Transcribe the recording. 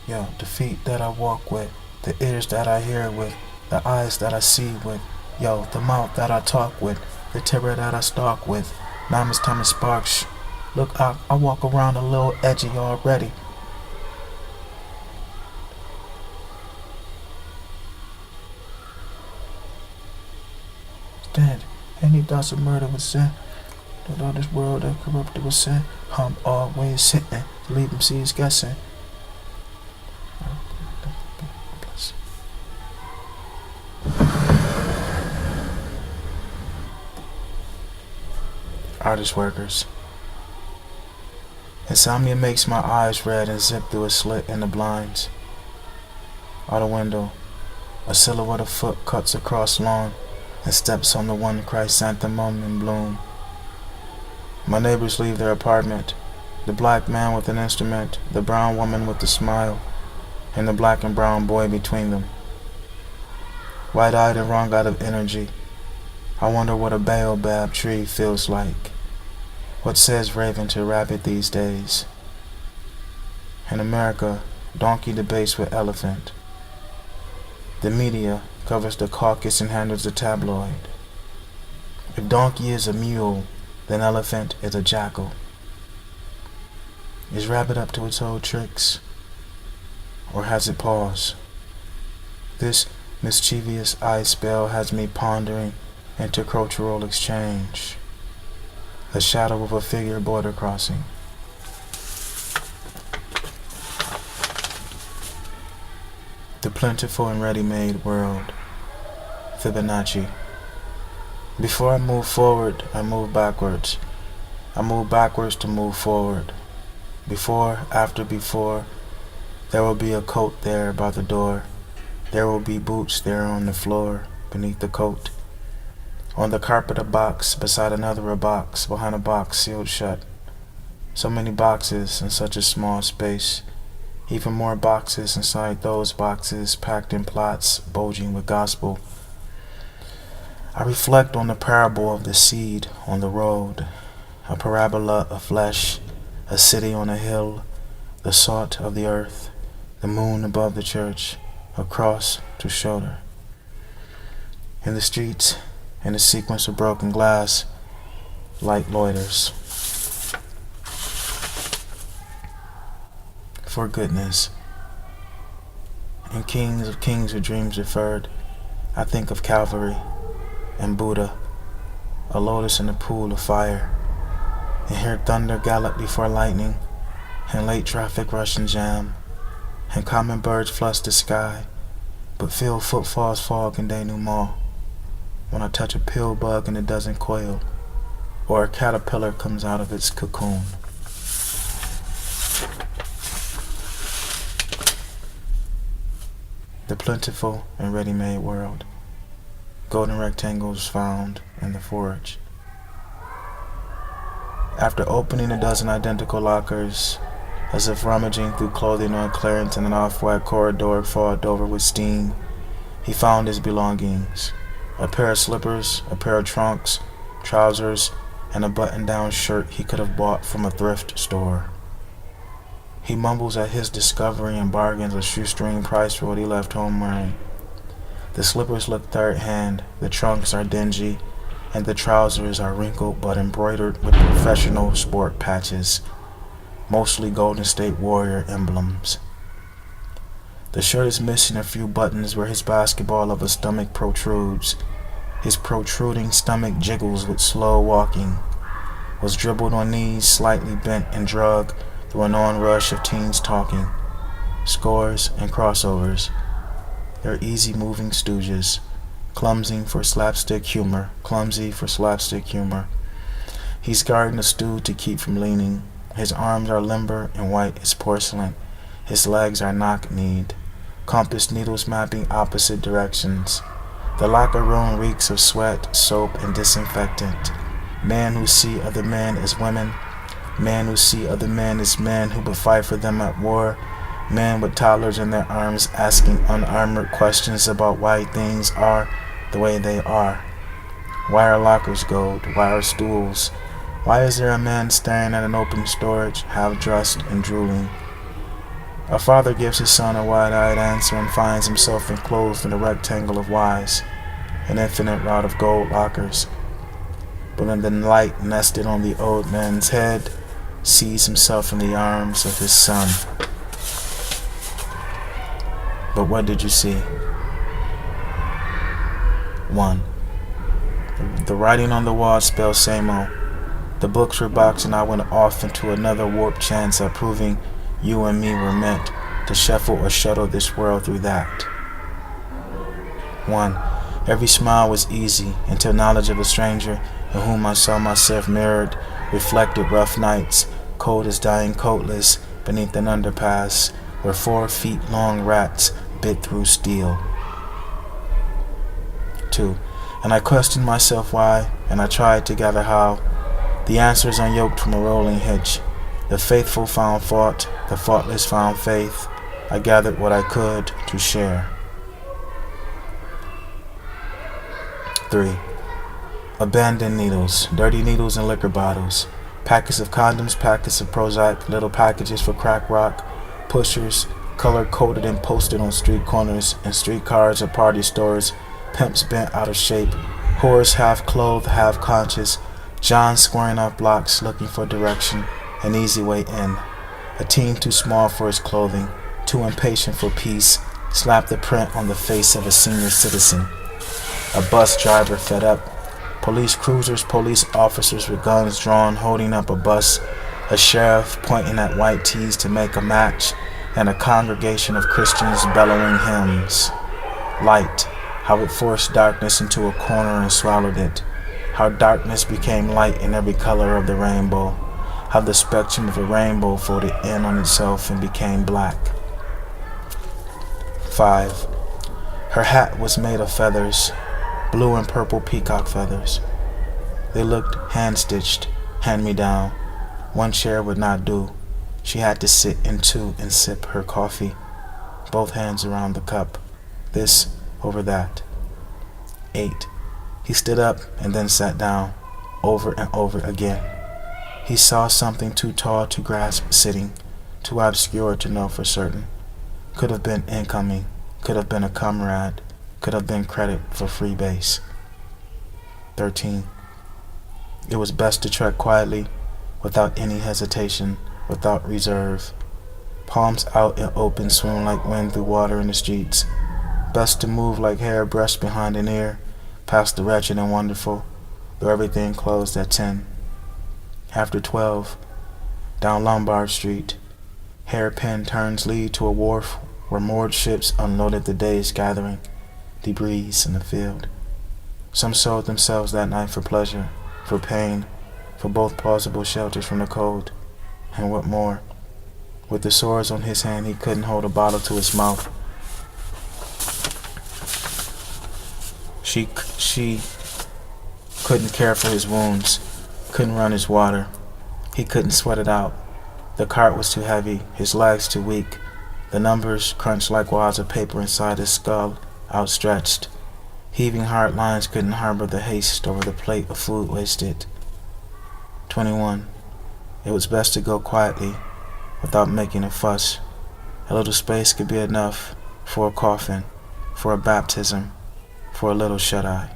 Yo, the feet that I walk with, the ears that I hear with, the eyes that I see with, yo, the mouth that I talk with, the terror that I stalk with. Now it's time to spark. Look, I walk around a little edgy already. Stand, any thoughts of murder with sin. That all this world that corrupted with sin. I'm always sitting, leave them seeds guessing. Artist workers. Insomnia makes my eyes red and zip through a slit in the blinds. Out a window, a silhouette of foot cuts across lawn and steps on the one chrysanthemum in bloom. My neighbors leave their apartment, the black man with an instrument, the brown woman with a smile, and the black and brown boy between them. Wide-eyed and wrung out of energy, I wonder what a baobab tree feels like. What says raven to rabbit these days? In America, donkey debates with elephant. The media covers the caucus and handles the tabloid. If donkey is a mule, then elephant is a jackal. Is rabbit up to its old tricks? Or has it paused? This mischievous eye spell has me pondering intercultural exchange. A shadow of a figure border crossing. The plentiful and ready-made world. Fibonacci. Before I move forward, I move backwards. I move backwards to move forward. Before, after before, there will be a coat there by the door. There will be boots there on the floor, beneath the coat. On the carpet a box, beside another a box, behind a box sealed shut. So many boxes in such a small space. Even more boxes inside those boxes, packed in plots, bulging with gospel. I reflect on the parable of the seed on the road, a parabola of flesh, a city on a hill, the salt of the earth, the moon above the church, a cross to shoulder. In the streets, in a sequence of broken glass, light loiters. For goodness. In Kings of Kings with Dreams Deferred, I think of Calvary and Buddha, a lotus in a pool of fire, and hear thunder gallop before lightning, and late traffic rush and jam, and common birds flush the sky, but feel footfalls fog in denouement. When I touch a pill bug and it doesn't coil, or a caterpillar comes out of its cocoon. The plentiful and ready-made world. Golden rectangles found in the forge. After opening a dozen identical lockers, as if rummaging through clothing on clearance in an off-white corridor fogged over with steam, he found his belongings. A pair of slippers, a pair of trunks, trousers, and a button-down shirt he could have bought from a thrift store. He mumbles at his discovery and bargains a shoestring price for what he left home wearing. The slippers look third-hand, the trunks are dingy, and the trousers are wrinkled but embroidered with professional sport patches, mostly Golden State Warrior emblems. The shirt is missing a few buttons where his basketball of a stomach protrudes. His protruding stomach jiggles with slow walking, was dribbled on knees, slightly bent and drug through an onrush of teens talking, scores and crossovers. They're easy-moving stooges, clumsy for slapstick humor. He's guarding a stool to keep from leaning. His arms are limber and white as porcelain. His legs are knock-kneed, compass needles mapping opposite directions. The locker room reeks of sweat, soap, and disinfectant. Men who see other men as women. Men who see other men as men who would fight for them at war. Men with toddlers in their arms asking unarmored questions about why things are the way they are. Why are lockers gold? Why are stools? Why is there a man staring at an open storage, half dressed and drooling? A father gives his son a wide-eyed answer and finds himself enclosed in a rectangle of whys, an infinite route of gold lockers. But in the light nested on the old man's head, sees himself in the arms of his son. But what did you see? 1. The writing on the wall spelled same-o. The books were boxed and I went off into another warped chance at proving you and me were meant to shuffle or shuttle this world through that. 1. Every smile was easy until knowledge of a stranger in whom I saw myself mirrored, reflected rough nights, cold as dying coatless beneath an underpass where 4 feet long rats bit through steel. 2. And I questioned myself why, and I tried to gather how. The answers unyoked from a rolling hitch. The faithful found fault, the faultless found faith. I gathered what I could to share. 3. Abandoned needles, dirty needles and liquor bottles. Packets of condoms, packets of Prozac, little packages for crack rock, pushers, color-coded and posted on street corners and streetcars or party stores, pimps bent out of shape, whores half-clothed, half-conscious, John squaring up blocks looking for direction, an easy way in. A teen too small for his clothing, too impatient for peace, slapped the print on the face of a senior citizen. A bus driver fed up. Police cruisers, police officers with guns drawn holding up a bus, a sheriff pointing at white tees to make a match, and a congregation of Christians bellowing hymns. Light, how it forced darkness into a corner and swallowed it. How darkness became light in every color of the rainbow. How the spectrum of a rainbow folded in on itself and became black. 5. Her hat was made of feathers, blue and purple peacock feathers. They looked hand-stitched, hand-me-down. One chair would not do. She had to sit in 2 and sip her coffee, both hands around the cup, this over that. 8. He stood up and then sat down, over and over again. He saw something too tall to grasp sitting, too obscure to know for certain. Could have been incoming, could have been a comrade, could have been credit for free base. 13. It was best to tread quietly, without any hesitation, without reserve. Palms out and open, swim like wind through water in the streets. Best to move like hair brushed behind an ear, past the wretched and wonderful, though everything closed at 10. After 12, down Lombard Street, hairpin turns lead to a wharf where moored ships unloaded the day's gathering, debris in the field. Some sold themselves that night for pleasure, for pain, for both plausible shelters from the cold, and what more? With the sores on his hand, he couldn't hold a bottle to his mouth. She couldn't care for his wounds, couldn't run his water. He couldn't sweat it out. The cart was too heavy, his legs too weak. The numbers crunched like wads of paper inside his skull, outstretched. Heaving hard lines couldn't harbor the haste over the plate of food wasted. 21. It was best to go quietly, without making a fuss. A little space could be enough for a coffin, for a baptism, for a little shut-eye.